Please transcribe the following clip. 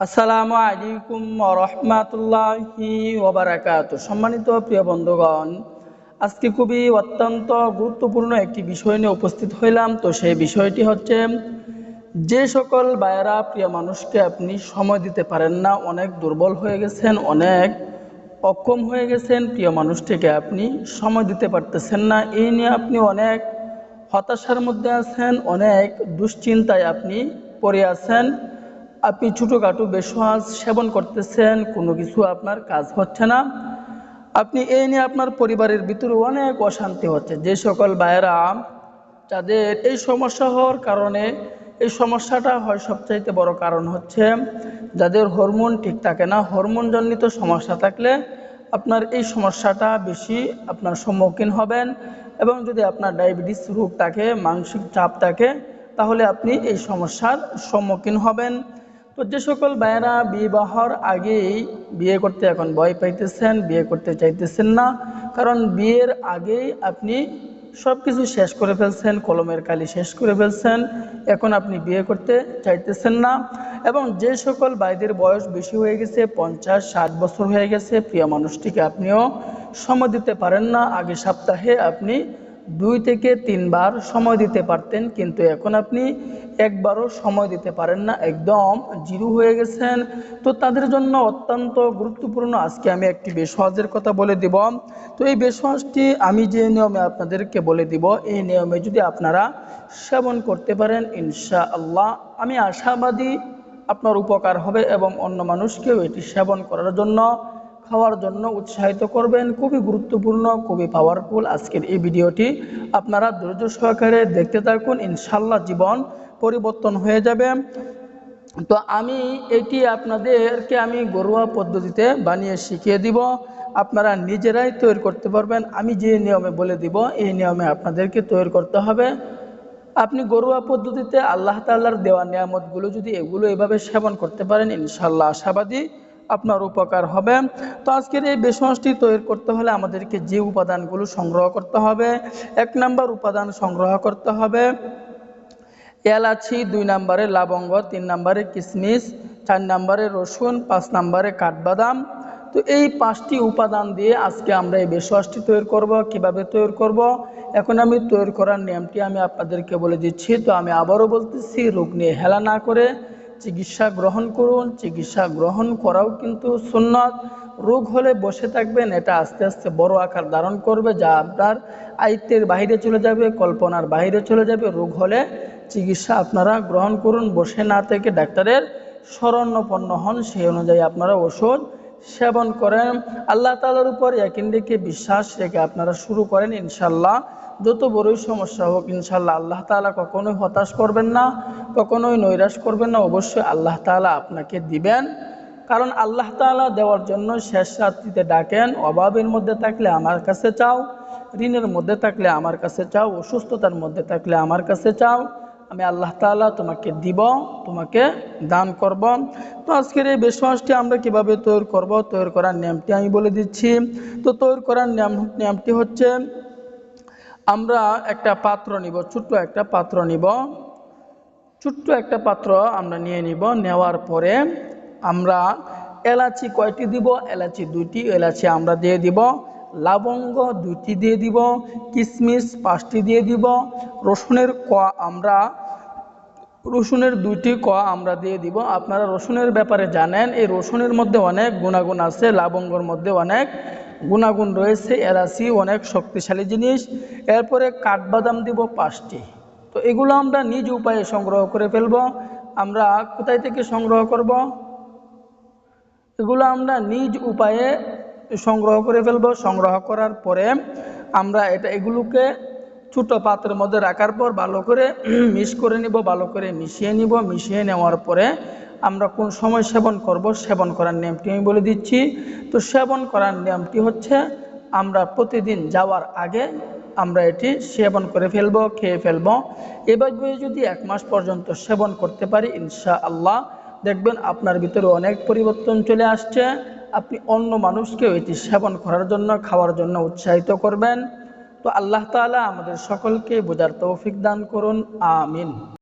আসসালামু আলাইকুম ওয়া রাহমাতুল্লাহি ওয়া বারাকাতুহু। সম্মানিত প্রিয় বন্ধুগণ, আজকে খুবই অত্যন্ত গুরুত্বপূর্ণ একটি বিষয় নিয়ে উপস্থিত হইলাম। তো সেই বিষয়টি হচ্ছে, যে সকল ভাইয়েরা প্রিয় মানুষকে আপনি সময় দিতে পারেন না, অনেক দুর্বল হয়ে গেছেন, অনেক অক্ষম হয়ে গেছেন, প্রিয় মানুষটিকে আপনি সময় দিতে পারতেছেন না, এই নিয়ে আপনি অনেক হতাশার মধ্যে আছেন, অনেক দুশ্চিন্তায় আপনি পড়ে আছেন। আপনি ছোটোখাটো বেশওয়াজ সেবন করতেছেন, কোনো কিছু আপনার কাজ হচ্ছে না, আপনি এই নিয়ে আপনার পরিবারের ভিতরে অনেক অশান্তি হচ্ছে। যে সকল ভাইয়েরা যাদের এই সমস্যা হওয়ার কারণে, এই সমস্যাটা হয় সবচাইতে বড় কারণ হচ্ছে যাদের হরমোন ঠিক থাকে না, হরমোনজনিত সমস্যা থাকলে আপনার এই সমস্যাটা বেশি আপনার সম্মুখীন হবেন। এবং যদি আপনার ডায়াবেটিস রোগ থাকে, মানসিক চাপ থাকে, তাহলে আপনি এই সমস্যার সম্মুখীন হবেন। তো যে সকল ভাইয়েরা বিবাহর আগেই বিয়ে করতে এখন ভয় পাইতেছেন, বিয়ে করতে চাইতেছেন না, কারণ বিয়ের আগেই আপনি সব কিছু শেষ করে ফেলছেন, কলমের কালি শেষ করে ফেলছেন, এখন আপনি বিয়ে করতে চাইতেছেন না। এবং যে সকল ভাইদের বয়স বেশি হয়ে গেছে, 50-60 বছর হয়ে গেছে, প্রিয় মানুষটিকে আপনিও সময় দিতে পারেন না। আগে সপ্তাহে আপনি 2 থেকে 3 বার সময় দিতে পারতেন, কিন্তু এখন আপনি একবারও সময় দিতে পারেন না, একদম জিরো হয়ে গেছেন। তো তাদের জন্য অত্যন্ত গুরুত্বপূর্ণ আজকে আমি একটি বেশওয়াজের কথা বলে দিব। তো এই বেশওয়াজটি আমি যে নিয়মে আপনাদেরকে বলে দিব, এই নিয়মে যদি আপনারা সেবন করতে পারেন, ইনশাআল্লাহ আমি আশাবাদী আপনার উপকার হবে এবং অন্য মানুষকেও এটি সেবন করার জন্য, খাওয়ার জন্য উৎসাহিত করবেন। খুবই গুরুত্বপূর্ণ, খুবই পাওয়ারফুল আজকের এই ভিডিওটি, আপনারা ধৈর্য সহকারে দেখতে থাকুন, ইনশাআল্লাহ জীবন পরিবর্তন হয়ে যাবে। তো আমি এটি আপনাদেরকে আমি ঘরোয়া পদ্ধতিতে বানিয়ে শিখিয়ে দিব, আপনারা নিজেরাই তৈরি করতে পারবেন। আমি যে নিয়মে বলে দিব, এই নিয়মে আপনাদেরকে তৈরি করতে হবে। আপনি ঘরোয়া পদ্ধতিতে আল্লাহ তাআলার দেওয়া নিয়ামতগুলো যদি এগুলো এভাবে সেবন করতে পারেন, ইনশাআল্লাহ আশাবাদী আপনার উপকার হবে। তো আজকের এই বেশওয়াজটি তৈরি করতে হলে আমাদেরকে যে উপাদানগুলো সংগ্রহ করতে হবে, 1 নম্বর উপাদান সংগ্রহ করতে হবে এলাচি, 2 নম্বরে লবঙ্গ, 3 নম্বরে কিশমিশ, 4 নম্বরে রসুন, 5 নম্বরে কাঠবাদাম। তো এই 5টি উপাদান দিয়ে আজকে আমরা এই বেশওয়াজটি তৈরি করব। কিভাবে তৈরি করব, এখন আমি তৈরি করার নিয়মটি আমি আপনাদেরকে বলে দিচ্ছি। তো আমি আবারও বলতেছি, রোগ নিয়ে হেলা না করে চিকিৎসা গ্রহণ করুন। চিকিৎসা গ্রহণ করাও কিন্তু সুন্নাত। রোগ হলে বসে থাকবেন, এটা আস্তে আস্তে বড় আকার ধারণ করবে, যা আপনার আয়ত্তের বাইরে চলে যাবে, কল্পনার বাইরে চলে যাবে। রোগ হলে চিকিৎসা আপনারা গ্রহণ করুন, বসে না থেকে ডাক্তারের শরণাপন্ন হন, সেই অনুযায়ী আপনারা ওষুধ সেবন করেন। আল্লাহ তাআলার উপর ইয়াকিন রেখে, বিশ্বাস রেখে আপনারা শুরু করেন। ইনশাআল্লাহ যত বড়ই সমস্যা হোক, ইনশাআল্লাহ আল্লাহ তাআলা কখনোই হতাশ করবেন না, কখনোই নৈরাশ করবেন না, অবশ্যই আল্লাহ তাআলা আপনাকে দিবেন। কারণ আল্লাহ তাআলা দেওয়ার জন্য শেষ রাত্রিতে ডাকেন, অভাবের মধ্যে থাকলে আমার কাছে চাও, ঋণের মধ্যে থাকলে আমার কাছে চাও, অসুস্থতার মধ্যে থাকলে আমার কাছে চাও, আমি আল্লাহ তাআলা তোমাকে দিব, তোমাকে দান করব। তো আজকের এই বেশওয়াজটি আমরা কিভাবে তৈরি করব, তৈরি করার নিয়মটি আমি বলে দিচ্ছি। তো তৈরি করার নিয়মটি হচ্ছে, আমরা একটা পাত্র নিব, ছোট্ট একটা পাত্র নিব, ছোট্ট একটা পাত্র আমরা নিয়ে নিব। নেওয়ার পরে আমরা এলাচি কয়টি দিব, এলাচি 2টি এলাচি আমরা দিয়ে দিব, লবঙ্গ 2টি দিয়ে দিব, কিশমিশ 5টি দিয়ে দিব, রসুনের রসুনের 2টি কোয়া আমরা দিয়ে দিব। আপনারা রসুনের ব্যাপারে জানেন, এই রসুনের মধ্যে অনেক গুণাগুণ আছে, লবঙ্গের মধ্যে অনেক গুণাগুণ রয়েছে, এলাচি অনেক শক্তিশালী জিনিস। এরপরে কাঠবাদাম দিব 5টি। তো এগুলো আমরা নিজ উপায়ে সংগ্রহ করে ফেলব। আমরা কোথায় থেকে সংগ্রহ করব, এগুলো আমরা নিজ উপায়ে সংগ্রহ করে ফেলব। সংগ্রহ করার পরে আমরা এগুলোকে ছোটো পাত্রের মধ্যে রাখার পর ভালো করে মিক্স করে নিব, ভালো করে মিশিয়ে নিব। মিশিয়ে নেওয়ার পরে আমরা কোন সময় সেবন করব, সেবন করার নিয়মটি আমি বলে দিচ্ছি। তো সেবন করার নিয়মটি হচ্ছে, আমরা প্রতিদিন যাওয়ার আগে আমরা এটি সেবন করে ফেলব, খেয়ে ফেলব। এভাবে যদি 1 মাস পর্যন্ত সেবন করতে পারি, ইনশাআল্লাহ দেখবেন আপনার ভিতরে অনেক পরিবর্তন চলে আসছে। আপনি অন্য মানুষকেও এটি সেবন করার জন্য, খাওয়ার জন্য উৎসাহিত করবেন। তো আল্লাহ তাআলা আমাদের সকলকে বোঝার তৌফিক দান করুন, আমিন।